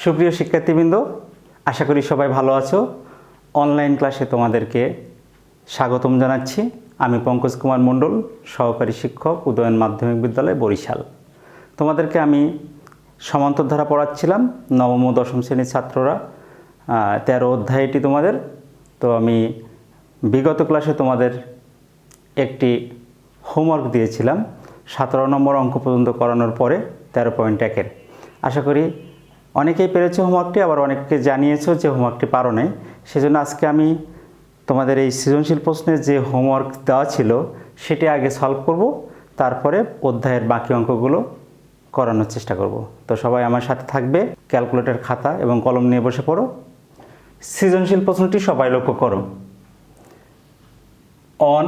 সুপ্রিয় শিক্ষার্থীবৃন্দ, আশা করি সবাই ভালো আছো। অনলাইন ক্লাসে তোমাদেরকে স্বাগতম জানাচ্ছি। আমি পঙ্কজ কুমার মণ্ডল, সহকারী শিক্ষক, উদয়ন মাধ্যমিক বিদ্যালয়, বরিশাল। তোমাদেরকে আমি সমান্তর ধারা পড়াচ্ছিলাম, নবম ও দশম শ্রেণীর ছাত্ররা। 13 অধ্যায়টি তোমাদের। তো আমি বিগত ক্লাসে তোমাদের একটি হোমওয়ার্ক দিয়েছিলাম 17 নম্বর অঙ্ক পর্যন্ত করানোর পরে 13.1-এর। আশা করি অনেকেই পেরেছো হোমওয়ার্কটি, আবার অনেককে জানিয়েছো যে হোমওয়ার্কটি পারো নাই। সেজন্য আজকে আমি তোমাদের এই সৃজনশীল প্রশ্নের যে হোমওয়ার্ক দেওয়া ছিল সেটি আগে সলভ করব, তারপরে অধ্যায়ের বাকি অঙ্কগুলো করানোর চেষ্টা করব। তো সবাই আমার সাথে থাকবে, ক্যালকুলেটর, খাতা এবং কলম নিয়ে বসে পড়ো। সৃজনশীল প্রশ্নটি সবাই লক্ষ্য করো। On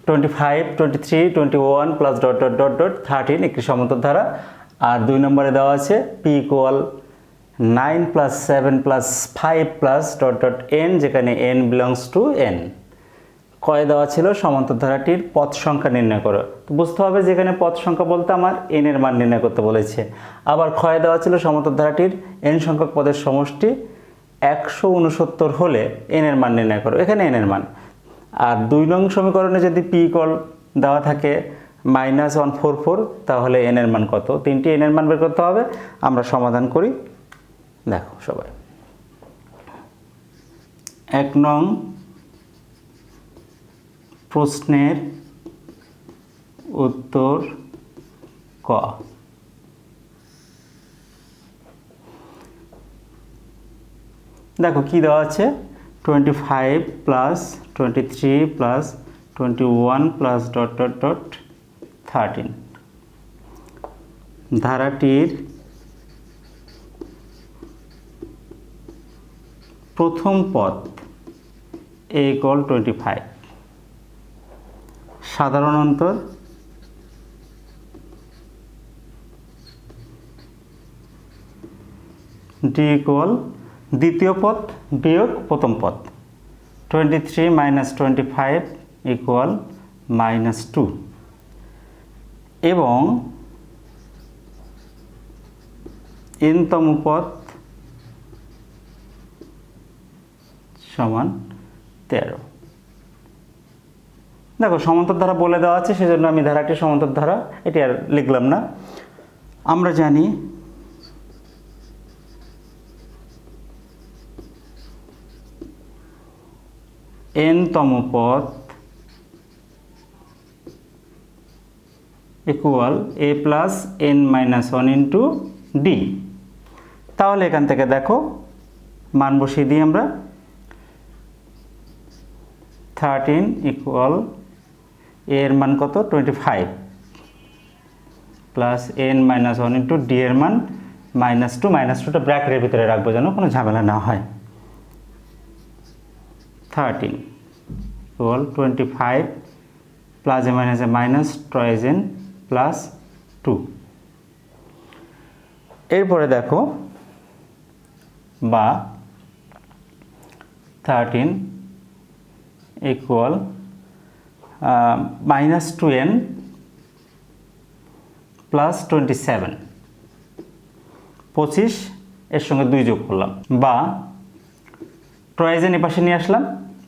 25, 23, 21 plus dot dot dot dot 13 একটি সমান্তর ধারা। আর 2 নম্বরে দেওয়া আছে P equal 9 plus 7 plus 5 plus dot dot N, যেখানে এন বিলংস টু এন। কয়ে দেওয়া ছিল সমান্তর ধারাটির পদ সংখ্যা নির্ণয় করো। তো বুঝতে হবে যেখানে পদ সংখ্যা বলতে আমার এন এর মান নির্ণয় করতে বলেছে। আবার ক্ষয়ে দেওয়া ছিল সমান্তর ধারাটির এন সংখ্যক পদের সমষ্টি 169 হলে এন এর মান নির্ণয় করো। এখানে এন এর মান। আর 2 নং সমীকরণে যদি পি ইকুয়াল দেওয়া থাকে -144, তাহলে এন এর মান কত? 3টি এন এর মান বের করতে হবে। আমরা সমাধান করি। দেখো সবাই, 1 নং প্রশ্নের উত্তর ক। দেখো কি দেওয়া আছে, 25 plus 23 plus 21 plus dot dot dot 13। ধারাটির প্রথম পদ a ইকুয়াল 25, সাধারণ অন্তর d ইকুয়াল দ্বিতীয় পদ বিয়োগ প্রথম পদ। 23 মাইনাস 25 ইকুয়াল -2, এবং n-তম পদ সমান 13। দেখো সমান্তর ধারা বলে দেওয়া আছে, সেজন্য আমি ধারাটি সমান্তর ধারা এটি আর লিখলাম না। আমরা জানি n-তম পদ equal a plus n minus 1 into D. তাহলে এখান থেকে দেখো মান বসিয়ে দিই আমরা। 13 ইকুয়াল a এর মান কত? 25 plus n minus 1 into d এর মান -2। -2টা ব্র্যাকেটের ভিতরে রাখবো যেন কোনো ঝামেলা না হয়। 13 ইকুয়াল 25 প্লাস এ মাইনাস এ মাইনাস টয়েস n প্লাস 2। এরপরে দেখো বা 13 ইকুয়াল -2n প্লাস 27, 25 এর সঙ্গে 2 যোগ করলাম, বা টয়েস n এপাশে নিয়ে আসলাম,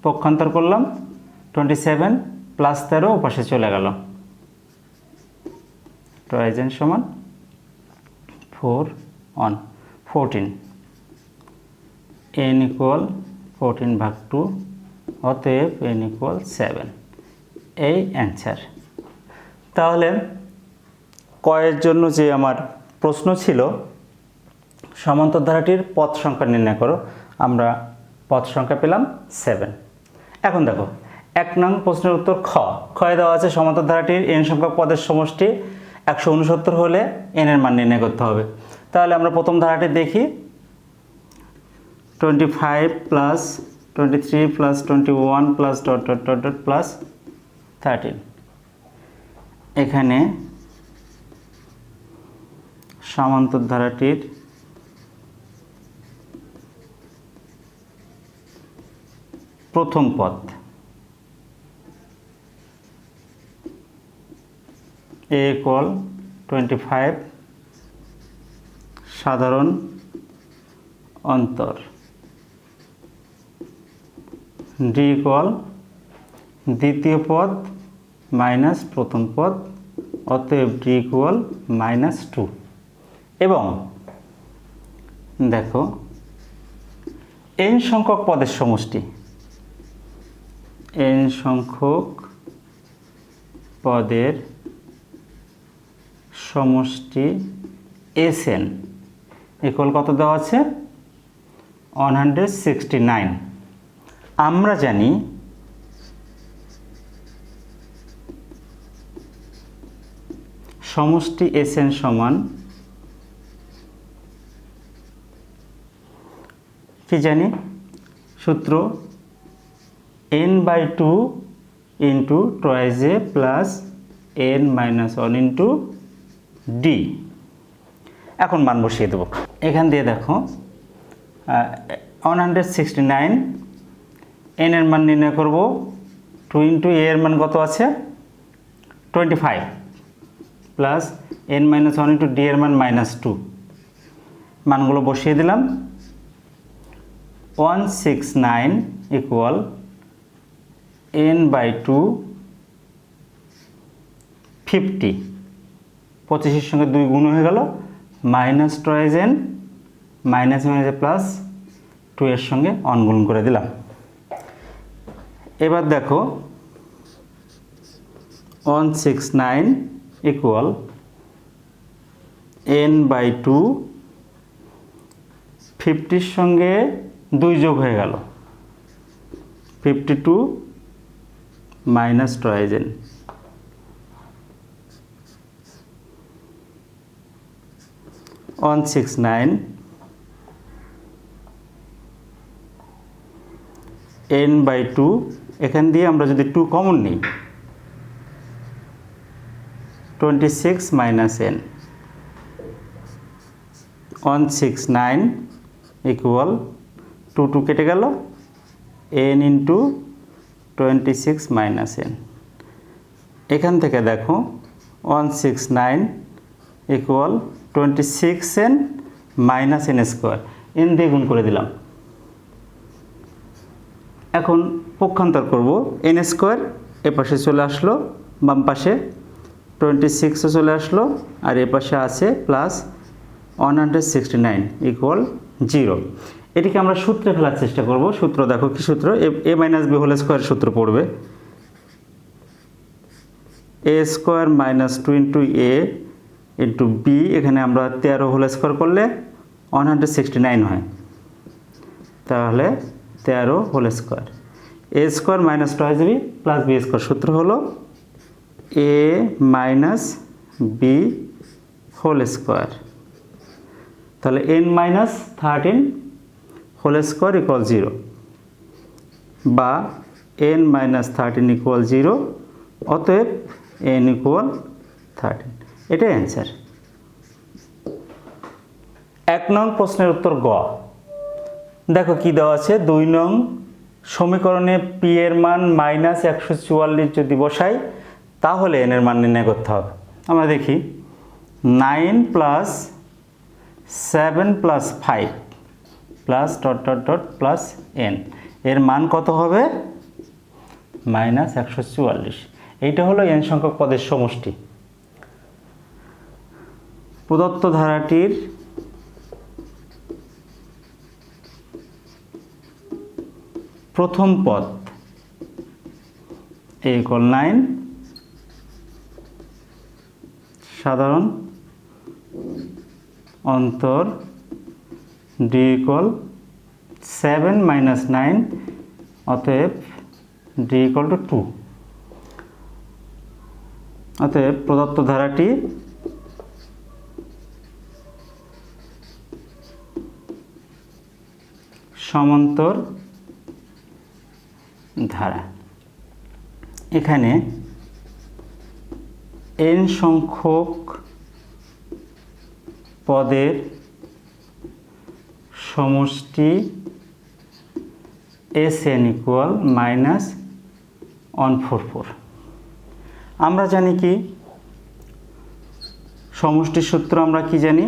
পক্ষান্তর করলাম, 27 প্লাস 13 ওপাশে চলে গেল। টয়েস n সমান 14, n ইকুয়াল 14/2, অতএব n ইকুয়াল 7। এই অ্যান্সার। তাহলে কয়ের জন্য যে আমার প্রশ্ন ছিল সমান্তর ধারাটির পদ সংখ্যা নির্ণয় করো, আমরা পদ সংখ্যা পেলাম 7। এখন দেখো 1 নং প্রশ্নের উত্তর খ। ক্ষয়ে দেওয়া আছে সমান্তর ধারাটির n সংখ্যক পদের সমষ্টি 169 হলে n এর মান নির্ণয় করতে হবে। তাহলে আমরা প্রথম ধারাটি দেখি। 25 plus 23 plus 21 plus dot dot dot dot plus 13। এখানে সমান্তর ধারাটির প্রথম পদ a ইকুয়াল 25 সাধারণ অন্তর ডি ইকুয়াল দ্বিতীয় পদ মাইনাস প্রথম পদ, অতএব ডি ইকুয়াল -2। এবং দেখো n সংখ্যক পদের সমষ্টি, n সংখ্যক পদের সমষ্টি Sn ইকুয়াল কত দেওয়া আছে? 169। আমরা জানি সমষ্টি Sn সমান কি জানি? সূত্র n/2 into toys a plus n-1 into D. এখন মান বসিয়ে দেবো। এখান দিয়ে দেখো 169, n এর মান নির্ণয় করব। 2 ইন্টু a এর মান কত আছে? 25 প্লাস n-1 ইন্টু ডি এর মান -2। মানগুলো বসিয়ে দিলাম। 169 ইকুয়াল n/2 50, 25-এর সঙ্গে 2 গুণ হয়ে গেল, মাইনাস টয়েস n, মাইনাস মাইনাসে প্লাস 2 এর সঙ্গে অন গুণ করে দিলাম। এবার দেখো 169 ইকুয়াল n/2 50-র সঙ্গে 2 যোগ হয়ে গেল, 52 মাইনাস টয়েস n। n/2 এখান দিয়ে আমরা যদি 2 কমন নিই, 26 মাইনাস n। 169 ইকুয়াল 2 কেটে গেল, n ইন্টু 26 মাইনাস n। এখান থেকে দেখো 169 equal 26n minus n square, n দিয়ে গুণ করে দিলাম। এখন পক্ষান্তর করব, n স্কোয়ার এ পাশে চলে আসলো, বাম পাশে 26ও চলে আসলো, আর এ পাশে আছে প্লাস 169 ইকুয়াল 0। এটিকে আমরা সূত্রে ফেলার চেষ্টা করব। সূত্র দেখো কি সূত্র? a minus B whole square সূত্র পড়বে a square minus 2 into a into B. এখানে আমরা 13 হোল স্কোয়ার করলে 169 হয়, তাহলে 13 whole square. A square minus twice b plus b square, সূত্র হলো a minus B whole square. তাহলে n-13 হোল স্কোয়ার ইকুয়াল 0, বা n-13 ইকুয়াল 0, অতএব n ইকুয়াল 13। এটাই অ্যান্সার। 1 নং প্রশ্নের উত্তর গ। দেখো কি দেওয়া আছে? 2 নং সমীকরণে p এর মান -144 যদি বসাই, তাহলে n এর মান নির্ণয় করতে হবে। আমরা দেখি 9 plus 7 plus 5 plus dot dot dot plus n, এর মান কত হবে? -144। এইটা হলো n সংখ্যক পদের সমষ্টি। প্রদত্ত ধারাটির প্রথম পদ a ইকুয়াল 9, সাধারণ অন্তর d ইকুয়াল 7 মাইনাস 9, অতএব d ইকুয়াল টু 2। অতএব প্রদত্ত ধারাটি সমান্তর ধারা। এখানে n সংখ্যক পদের সমষ্টি Sn ইকুয়াল -144। আমরা জানি কি সমষ্টির সূত্র? আমরা কি জানি?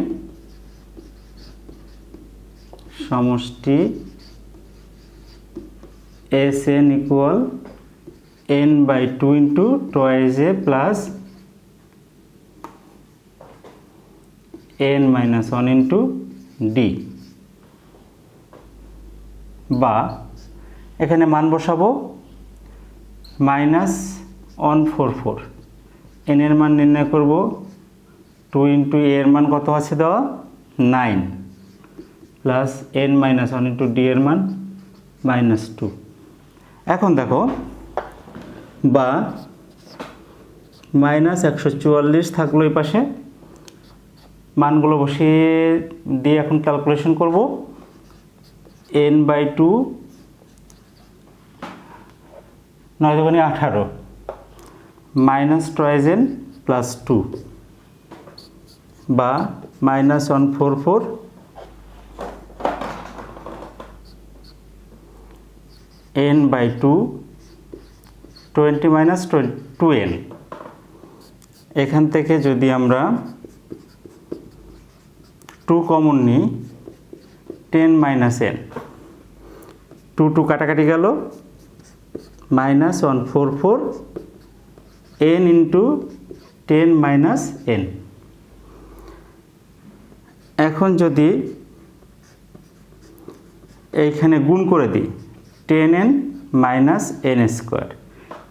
সমষ্টি Sn equal n/2 into toys a plus n-1 into D, বা এখানে মান বসাবো -144, n এর মান নির্ণয় করব 2 ইন্টু a এর মান কত আছে দেওয়া 9 প্লাস n-1 ইন্টু ডি এর মান -2। এখন দেখো, বা -144 থাকলো এই পাশে, মানগুলো বসিয়ে দিয়ে এখন ক্যালকুলেশন করব। n/2 9 দুগুণে 18 মাইনাস টয়েস n প্লাস 2, বা -144 n/2 20 মাইনাস 2n। এখান থেকে যদি আমরা 2 কমন নিই 10 মাইনাস n, 2 কাটাকাটি গেল, -144 n ইন্টু 10 মাইনাস n। এখন যদি এইখানে গুণ করে দিই 10n মাইনাস n স্কোয়ার,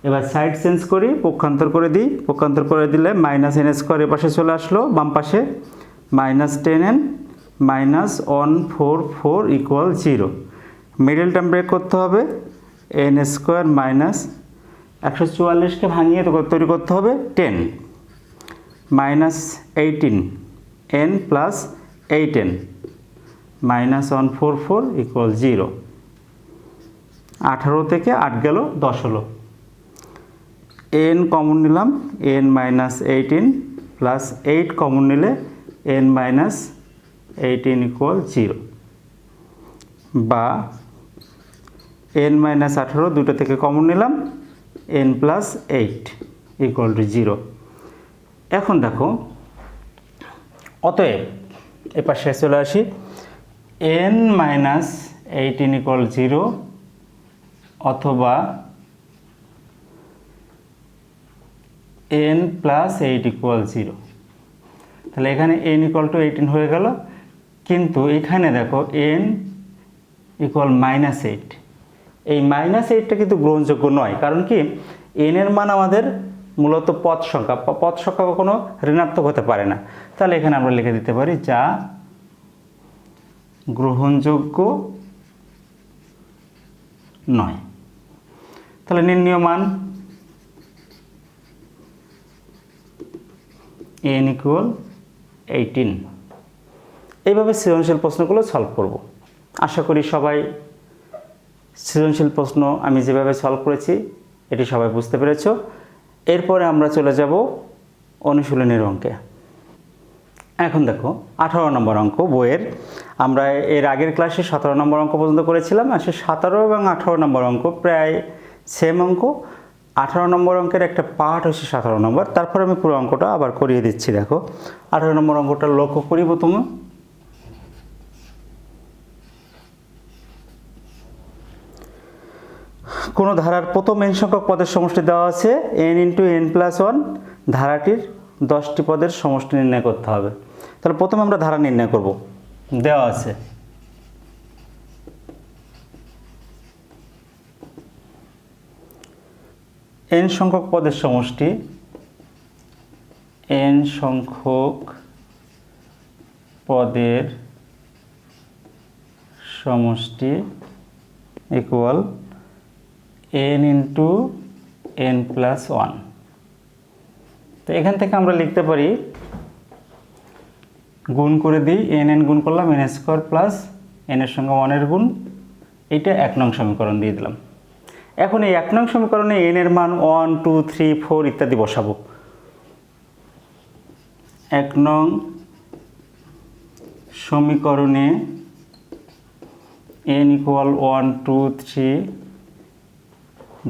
এবার সাইড চেঞ্জ করি, পক্ষান্তর করে দিই, পক্ষান্তর করে দিলে -n স্কোয়ার এ পাশে চলে আসলো, বাম পাশে -10n minus 144 equal 0। Middle term break করতে হবে, n স্কোয়ার মাইনাস 144কে ভাঙিয়ে তৈরি করতে হবে 10 minus 18 n plus 8n minus 144 equal 0। 18 থেকে 8 গেল 10 হলো, n কমন নিলাম n মাইনাস 18 প্লাস 8 কমন নিলে n মাইনাস 18 ইকুয়াল 0, বা n মাইনাস 18 দুটো থেকে কমন নিলাম n প্লাস 8 ইকুয়াল টু 0। এখন দেখো, অতএব এ পাশে চলে আসি, n মাইনাস 18 ইকুয়াল 0 অথবা n প্লাস 8 ইকুয়াল 0। তাহলে এখানে n ইকুয়াল টু 18 হয়ে গেল, কিন্তু এখানে দেখো n ইকুয়াল -8, এই -8টা কিন্তু গ্রহণযোগ্য নয়। কারণ কি, n এর মান আমাদের মূলত পদ সংখ্যা, পদ সংখ্যা কখনো ঋণাত্মক হতে পারে না। তাহলে এখানে আমরা লিখে দিতে পারি যা গ্রহণযোগ্য নয়। তাহলে নির্ণীয় মান n ইকুয়াল 18। এইভাবে সৃজনশীল প্রশ্নগুলো সলভ করব। আশা করি সবাই সৃজনশীল প্রশ্ন আমি যেভাবে সলভ করেছি এটি সবাই বুঝতে পেরেছ। এরপরে আমরা চলে যাব অনুশীলনীর অঙ্কে। এখন দেখো 18 নম্বর অঙ্ক বইয়ের, আমরা এর আগের ক্লাসে 17 নম্বর অঙ্ক পর্যন্ত করেছিলাম, আর 17 এবং 18 নম্বর অঙ্ক প্রায় সেম অঙ্ক। 18 নম্বর অঙ্কের একটা পার্ট হচ্ছে 17 নম্বর, তারপর আমি পুরো অঙ্কটা আবার করিয়ে দিচ্ছি। দেখো 18 নম্বর অঙ্কটা লক্ষ্য করি প্রথমে। কোনো ধারার প্রথম n সংখ্যক পদের সমষ্টি দেওয়া আছে n ইন্টু n প্লাস 1, ধারাটির 10টি পদের সমষ্টি নির্ণয় করতে হবে। তাহলে প্রথমে আমরা ধারা নির্ণয় করব। দেওয়া আছে n সংখ্যক পদের সমষ্টি, n সংখ্যক পদের সমষ্টি equal n into n plus 1। তো এখান থেকে আমরা লিখতে পারি, গুণ করে দিই, n গুণ করলাম n স্কোয়ার প্লাস n এর সঙ্গে 1 এর গুণ, এইটা 1 নং সমীকরণ দিয়ে দিলাম। এখন এই 1 নং সমীকরণে n এর মান 1, 2, 3, 4 ইত্যাদি বসাবো। 1 নং সমীকরণে n equal 1, 2, 3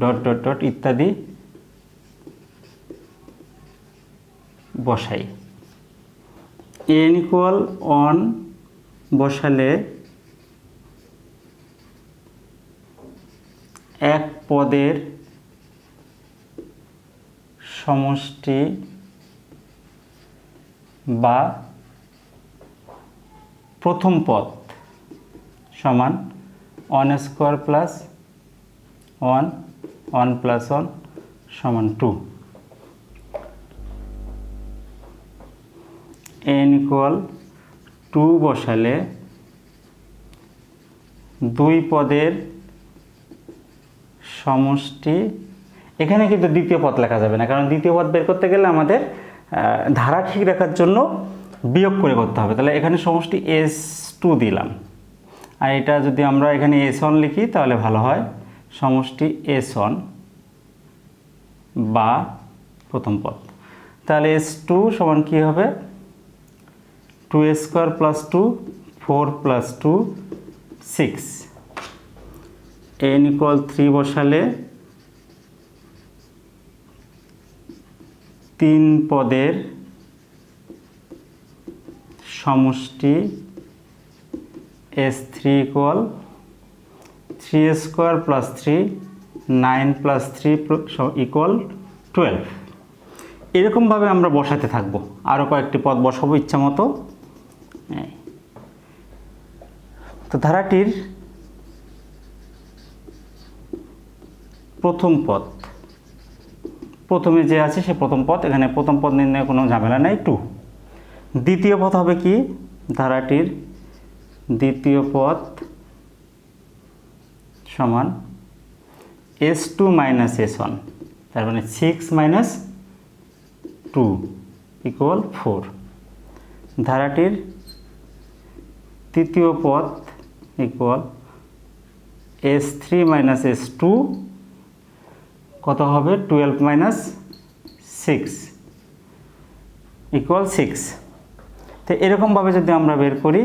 dot dot dot ইত্যাদি বসাই। n ইকুয়াল 1 বসালে এক পদের সমষ্টি বা প্রথম পদ সমান 1 স্কোয়ার প্লাস 1 1 প্লাস 1 সমান 2। n ইকুয়াল 2 বসালে দুই পদের সমষ্টি, এখানে কিন্তু দ্বিতীয় পদ লেখা যাবে না, কারণ দ্বিতীয় পদ বের করতে গেলে আমাদের ধারা ঠিক রাখার জন্য বিয়োগ করে করতে হবে। তাহলে এখানে সমষ্টি S2 দিলাম, আর এটা যদি আমরা এখানে S1 লিখি তাহলে ভালো হয়। সমষ্টি S1 বা প্রথম পদ, তাহলে S2 সমান কী হবে? 2 square plus 2 4 plus 2 6। n equal 3 বসালে তিন পদের সমষ্টি S3 equal 3 square plus 3 9 plus 3 equal 12। এরকমভাবে আমরা বসাতে থাকবো, আরও কয়েকটি পদ বসাবো ইচ্ছা মতো। তো ধারাটির প্রথম পদ, প্রথমে যে আছে সে প্রথম পদ, এখানে প্রথম পদ নির্ণয়ে কোনো ঝামেলা নাই 2। দ্বিতীয় পদ হবে কি? ধারাটির দ্বিতীয় পদ সমান S2 মাইনাস S1, তার মানে 6 মাইনাস 2 ইকুয়াল 4। ধারাটির তৃতীয় পদ ইকুয়াল S3 মাইনাস S2, কত হবে? 12 মাইনাস 6 ইকুয়াল 6। তো এরকমভাবে যদি আমরা বের করি,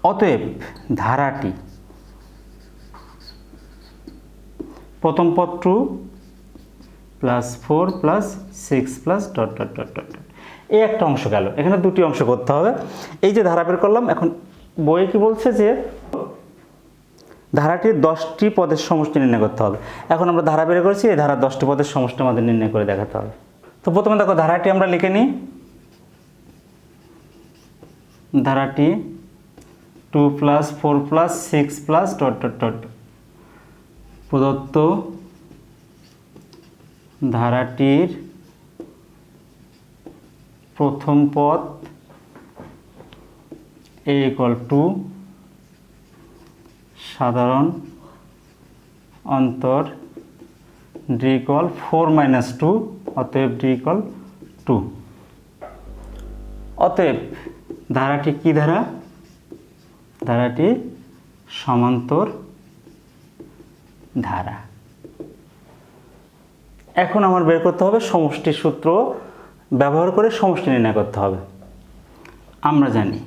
অতএব ধারাটি প্রথম পদ 2 plus 4 plus 6 plus dot dot dot dot, এই একটা অংশ গেল। এখানে দুটি অংশ করতে হবে। এই যে ধারা বের করলাম, এখন বইয়ে কি বলছে যে ধারাটির 10টি পদের সমষ্টি নির্ণয় করতে হবে। এখন আমরা ধারা বের করেছি, এই ধারার 10টি পদের সমষ্টি আমাদের নির্ণয় করে দেখাতে হবে। তো প্রথমে দেখো ধারাটি আমরা লিখে নিই। ধারাটি 2 plus 4 plus 6 plus dot dot dot, প্রদত্ত ধারাটির প্রথম পদ a ইকুয়াল 2, সাধারণ অন্তর d ইকুয়াল 4 মাইনাস 2, অতএব d ইকুয়াল 2। অতএব ধারাটি কি ধারা? ধারাটি সমান্তর ধারা। এখন আমার বের করতে হবে সমষ্টির সূত্র ব্যবহার করে সমষ্টি নির্ণয় করতে হবে। আমরা জানি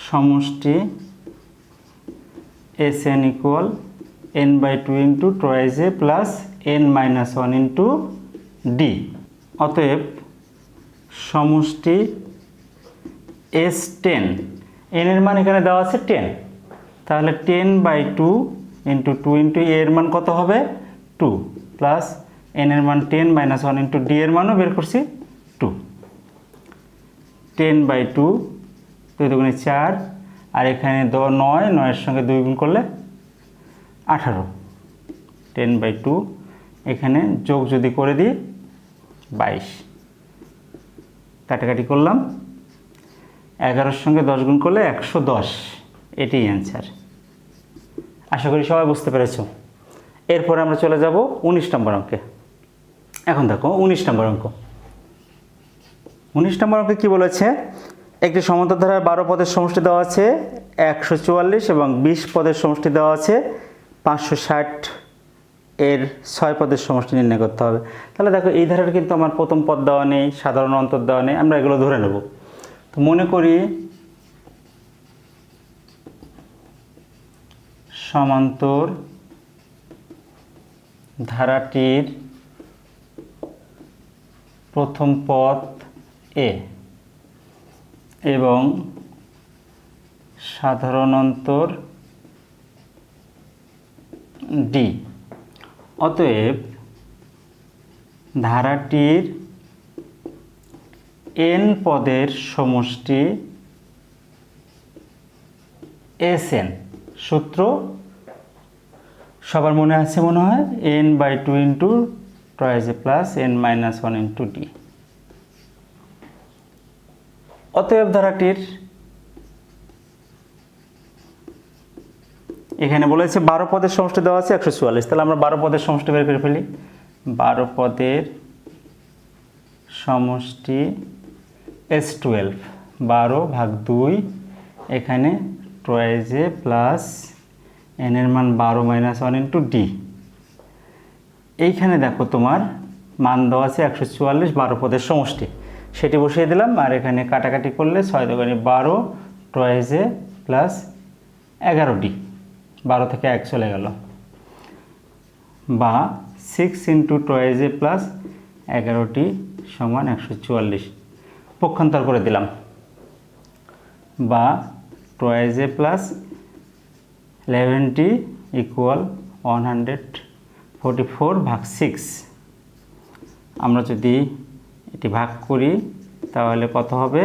সমষ্টি Sn equal n/2 into twice a plus n-1 into d। অতএব সমষ্টি S10, n এর মান এখানে দেওয়া আছে 10, তাহলে 10/2 ইন্টু 2 ইন্টু a এর মান কত হবে? 2 প্লাস n এর মান 10-1 ইন্টু d এর মানও বের করছি 2। 10/2 2 দুগুণে 4, আর এখানে 9, 9 এর সঙ্গে 2 গুণ করলে 18। 10/2 এখানে যোগ যদি করে দিই 22, কাটাকাটি করলাম, 11-এর সঙ্গে 10 গুণ করলে 110, এটাই অ্যান্সার। আশা করি সবাই বুঝতে পেরেছ। এরপরে আমরা চলে যাব 19 নম্বর অঙ্কে। এখন দেখো 19 নম্বর অঙ্ক। 19 নম্বর অঙ্কে কী বলেছে? একটি সমান্তর ধারার 12 পদের সমষ্টি দেওয়া আছে 144 এবং 20 পদের সমষ্টি দেওয়া আছে 560, এর 6 পদের সমষ্টি নির্ণয় করতে হবে। তাহলে দেখো এই ধারার কিন্তু আমার প্রথম পদ দেওয়া নেই, সাধারণ অন্তর দেওয়া নেই, আমরা এগুলো ধরে নেব। তো মনে করি সমান্তর ধারাটির প্রথম পদ a এবং সাধারণ অন্তর ডি। অতএব ধারাটির এন পদের সমষ্টি এস এন। সূত্র সবার মনে আছে মনে হয়, n/2 ইন্টু টয়েস এ প্লাস n-1 ইন্টু ডি। অতএব ধারাটির এখানে বলেছে 12 পদের সমষ্টি দেওয়া আছে 144, তাহলে আমরা 12 পদের সমষ্টি বের করে ফেলি। 12 পদের সমষ্টি S12, 12/2, এখানে টয়েস এ প্লাস n এর মান 12-1 ইন্টু ডি। এইখানে দেখো তোমার মান দেওয়া আছে 144, 12 পদের সমষ্টি, সেটি বসিয়ে দিলাম। আর এখানে কাটাকাটি করলে 6 দুগুণে 12 টয়েস এ প্লাস 11D, 12 থেকে 1 চলে গেল, বা 6 ইন্টু টয়েস এ প্লাস 11D সমান 144। পক্ষান্তর করে দিলাম, বা টয়েস এ প্লাস 11D ইকুয়াল 144/6। আমরা যদি এটি ভাগ করি তাহলে কত হবে?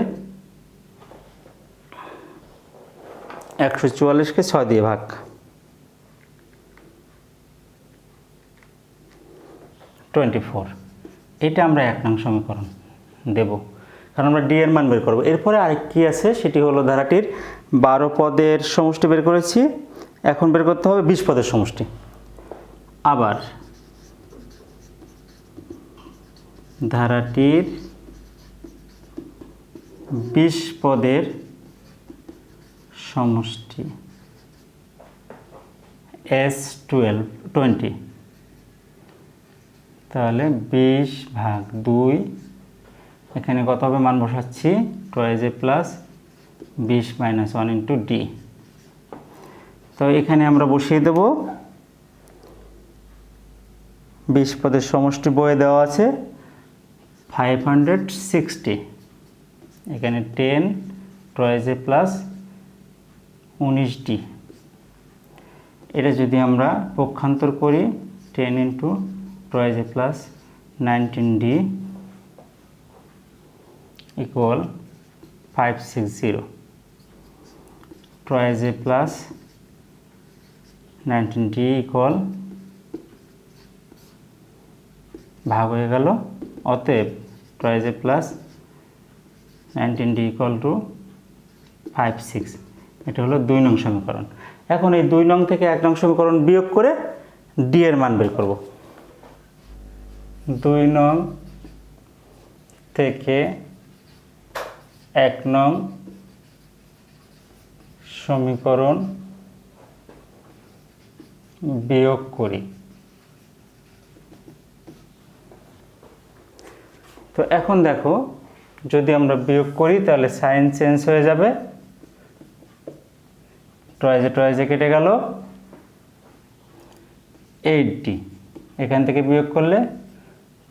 144কে 6 দিয়ে ভাগ, 24। এটা আমরা 1 নং সমীকরণ দেব, কারণ আমরা ডি এর মান বের করব। এরপরে আরেক কি আছে, সেটি হলো ধারাটির 12 পদের সমষ্টি বের করেছি, এখন বের করতে হবে 20 পদের সমষ্টি। আবার ধারাটির 20 পদের সমষ্টি S20, তাহলে 20/2, এখানে কত হবে মান বসাচ্ছি, টয়েস এ প্লাস 20-1 ইন্টু ডি। তো এখানে আমরা বসিয়ে দেব 20 পদের সমষ্টি বইয়ে দেওয়া আছে 560, এখানে 10 টয়েস এ প্লাস 19D। এটা যদি আমরা পক্ষান্তর করি, 10 ইন্টু টয়েস এ প্লাস 19D ইকুয়াল 560, টয়েস এ প্লাস 19D ইকুয়াল ভাগ হয়ে গেল। অতএব twice A plus 19D equal to 56। এটা হলো 2 নং সমীকরণ। এখন এই 2 নং থেকে 1 নং সমীকরণ বিয়োগ করে ডি এর মান বের করব। 2 নং থেকে 1 নং সমীকরণ বিয়োগ করি। তো এখন দেখো, যদি আমরা বিয়োগ করি তাহলে সাইন চেঞ্জ হয়ে যাবে, টয়েসে কেটে গেল 8D, এখান থেকে বিয়োগ করলে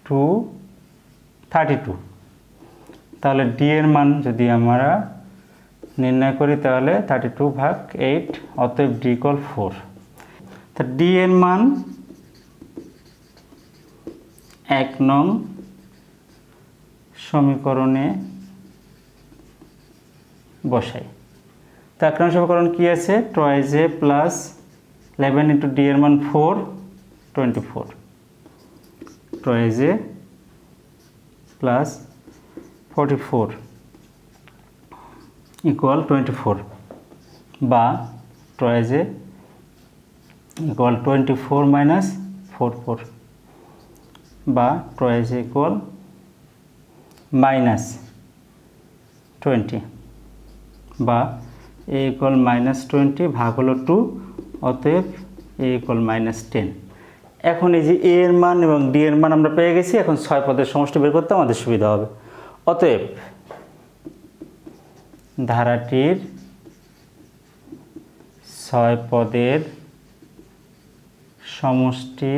232। তাহলে ডি এর মান যদি আমরা নির্ণয় করি তাহলে 32/8, অতএব ডি ইকুয়াল 4। তা ডি এর মান 1 নং সমীকরণে বসাই। তো 1 নং সমীকরণ কি আছে, টয়েস এ প্লাস 11 ইন্টু ডি এর মান 4, 24, টয়েস এ প্লাস 44 ইকুয়াল 24, বা টয়েস এ ইকুয়াল 24-44, বা টয়েস এ ইকুয়াল -20, বা এ ইকুয়াল -20 ভাগ হলো 2, অতএব এ ইকুয়াল -10। এখন এই যে এ এর মান এবং ডি এর মান আমরা পেয়ে গেছি, এখন 6 পদের সমষ্টি বের করতে আমাদের সুবিধা হবে। অতএব ধারাটির 6 পদের সমষ্টি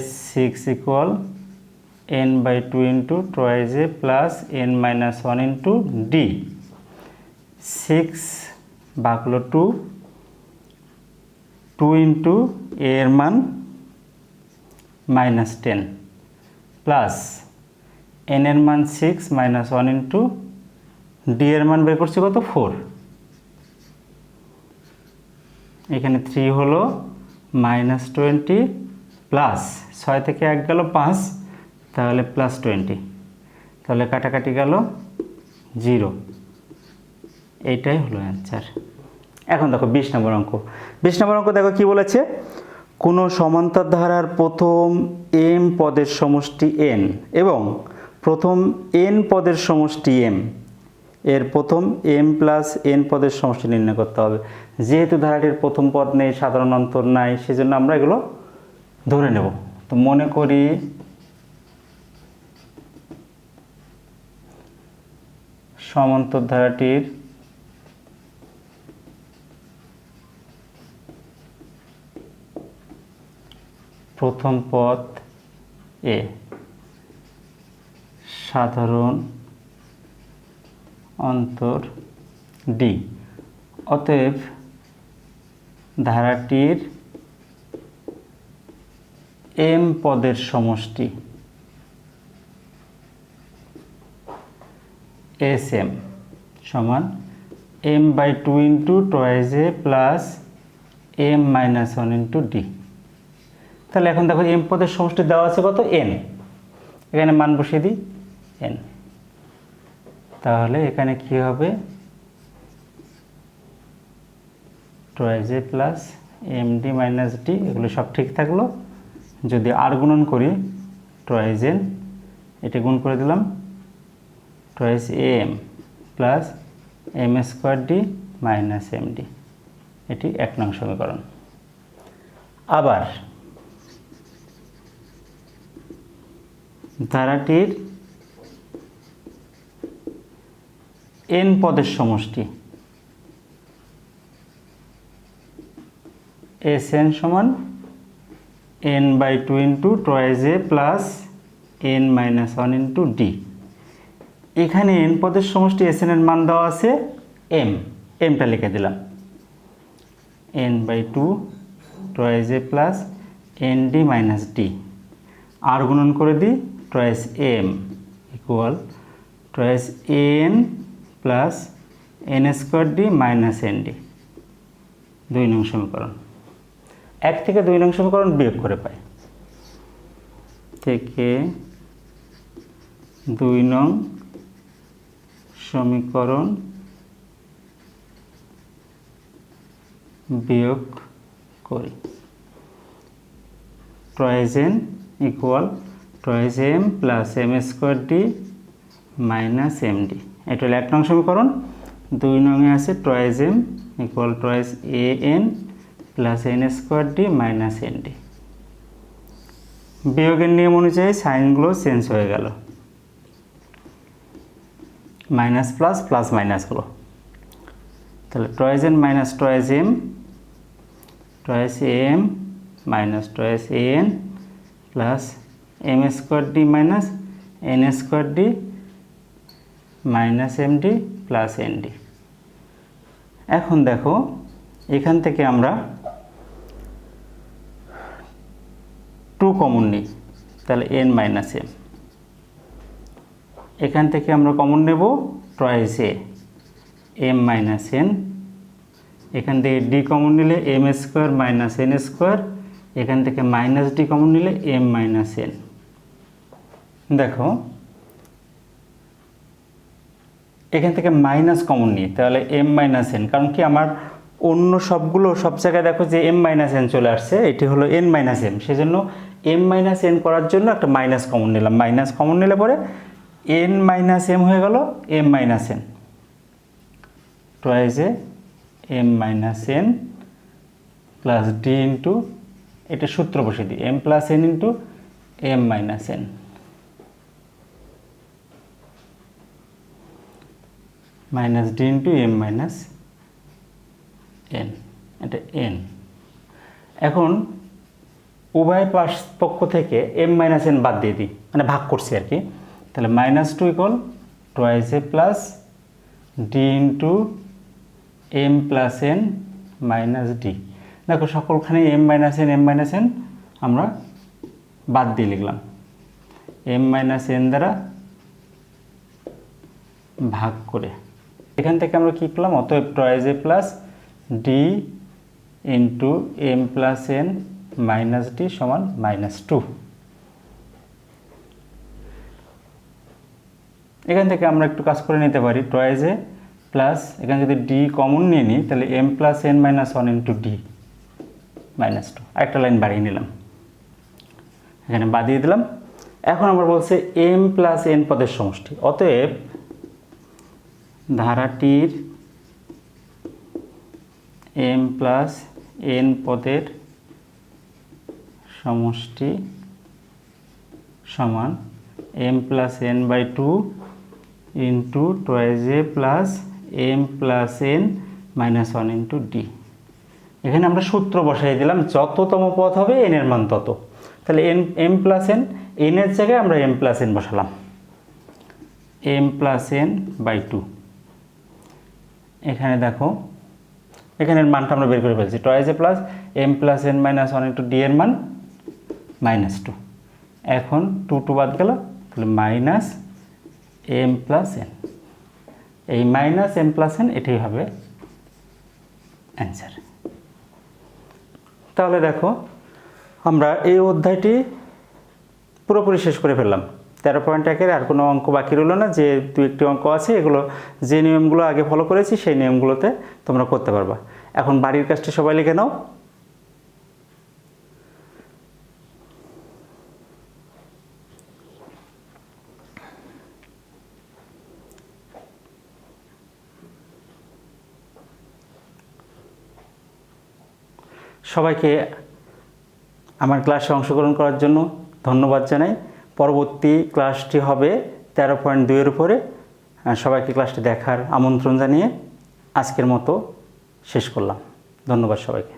S6 equal n/2 into twice এ প্লাস n-1 ইন্টু ডি। 6 ভাগ হলো 2, 2 ইন্টু এ এর মান -10 প্লাস এন এর মান 6 -1 ইন্টু ডি এর মান বের করছি কত 4, এখানে 3 হলো -20 প্লাস 6 থেকে 1 গেল 5, তাহলে +20, তাহলে কাটাকাটি গেল 0, এইটাই হলো অ্যান্সার। এখন দেখো 20 নম্বর অঙ্ক। 20 নম্বর অঙ্ক দেখো কি বলেছে, কোনো সমান্তর ধারার প্রথম m পদের সমষ্টি n এবং প্রথম n পদের সমষ্টি m এর প্রথম m প্লাস n পদের সমষ্টি নির্ণয় করতে হবে। যেহেতু ধারাটির প্রথম পদ নেই, সাধারণ অন্তর নাই, সেজন্য আমরা এগুলো ধরে নেব। তো মনে করি সমান্তর ধারাটির প্রথম পদ এ, সাধারণ অন্তর ডি, অতএব ধারাটির m পদের সমষ্টি Sm সমান m/2 ইন্টু টয়েস এ প্লাস m-1 ইন্টু ডি। তাহলে এখন দেখো m পদের সমষ্টি দেওয়া আছে কত n, এখানে মান বসিয়ে দিই n, তাহলে এখানে কি হবে টয়েস এ প্লাস md মাইনাস ডি, এগুলো সব ঠিক থাকলো। যদি আর গুণন করি টয়েস n, এটা গুণ করে দিলাম twice am plus m square D minus md, এটি 1 নং সমীকরণ। আবার ধারাটির n পদের সমষ্টি Sn সমান n/2 ইন্টু টয়েস এ প্লাস n-1 ইন্টু ডি। এখানে n পদের সমষ্টি Sn এর মান দেওয়া আছে m, mটা লিখে দিলাম n/2 টয়েস এ প্লাস nd মাইনাস ডি, আর গুণন করে দিই twice m equal twice an plus n square D minus nd, 2 নং সমীকরণ। 1 থেকে 2 নং সমীকরণ বিয়োগ করে পাই, থেকে 2 নং সমীকরণ বিয়োগ করি twice n equal twice m plus m square D minus md, এটা হলো 1 নং সমীকরণ। 2 নংয়ে আছে twice m equal twice an plus n square D minus nd। বিয়োগের নিয়ম অনুযায়ী সাইনগুলো চেঞ্জ হয়ে গেল, মাইনাস প্লাস প্লাস মাইনাস হলো, তাহলে twice n minus twice m, twice am minus twice an plus m square D minus n square D minus md plus nd। এখন দেখো এখান থেকে আমরা 2 কমন নিই, তাহলে n মাইনাস m, এখান থেকে আমরা কমন নেব টয়েস এ m মাইনাস n, এখান থেকে d কমন নিলে m square minus n square, এখান থেকে মাইনাস d কমন নিলে m মাইনাস n। দেখো এখান থেকে মাইনাস কমন নিই, তাহলে m মাইনাস n, কারণ কি আমার অন্য সবগুলো সব জায়গায় দেখো যে m মাইনাস n চলে আসছে, এটি হলো n মাইনাস m, সেজন্য m মাইনাস n করার জন্য একটা মাইনাস কমন নিলাম। মাইনাস কমন নিলে পরে n মাইনাস m হয়ে গেল m মাইনাস n, টয়েস এ m minus n plus d into, এটা সূত্র বসিয়ে দিই m plus n into m minus n, minus d into m minus n, এটা n। এখন উভয় পক্ষ থেকে m মাইনাস n বাদ দিয়ে দিই, মানে ভাগ করছি আর কি, তাহলে -2 ইকুয়াল টয়েস এ plus d into m plus N minus d. দেখো সকলখানে এম মাইনাস এন আমরা বাদ দিয়ে লিখলাম, এম মাইনাস এন দ্বারা ভাগ করে। এখান থেকে আমরা কী করলাম, অতএব টয়েস এ plus d into m plus N minus d সমান -2। এখান থেকে আমরা একটু কাজ করে নিতে পারি, টয়েস এ প্লাস এখানে যদি ডি কমন নিয়ে নিই তাহলে M plus N minus one into D -2। আরেকটা লাইন বাড়িয়ে নিলাম, এখানে বাদিয়ে দিলাম। এখন আমরা বলছে এম প্লাস এন পদের সমষ্টি, অতএব ধারাটির এম প্লাস এন পদের সমষ্টি সমান M plus N by 2 into twice A plus M plus N minus 1 into D. এখানে আমরা সূত্র বসাই দিলাম, যততম পদ হবে এন এর মান তত। তাহলে এম প্লাস এন, এনের জায়গায় আমরা এম প্লাস এন বসালাম, এম প্লাস এন বাই 2। এখানে দেখো এখানের মানটা আমরা বের করে ফেলছি, টয়েস এ plus M plus N minus 1 into d এর মান -2। এখন 2 বাদ গেল, তাহলে মাইনাস এম প্লাস এন, এই মাইনাস এম প্লাস এন এটাই হবে অ্যান্সার। তাহলে দেখো আমরা এই অধ্যায়টি পুরোপুরি শেষ করে ফেললাম। 13.1-এর আর কোনো অঙ্ক বাকি রইল না, যে 2-1টি অঙ্ক আছে এগুলো যে নিয়মগুলো আগে ফলো করেছি সেই নিয়মগুলোতে তোমরা করতে পারবা। এখন বাড়ির কাজটি সবাই লিখে নাও। সবাইকে আমার ক্লাসে অংশগ্রহণ করার জন্য ধন্যবাদ জানাই। পরবর্তী ক্লাসটি হবে 13.2-এর উপরে। সবাইকে ক্লাসটি দেখার আমন্ত্রণ জানিয়ে আজকের মতো শেষ করলাম। ধন্যবাদ সবাইকে।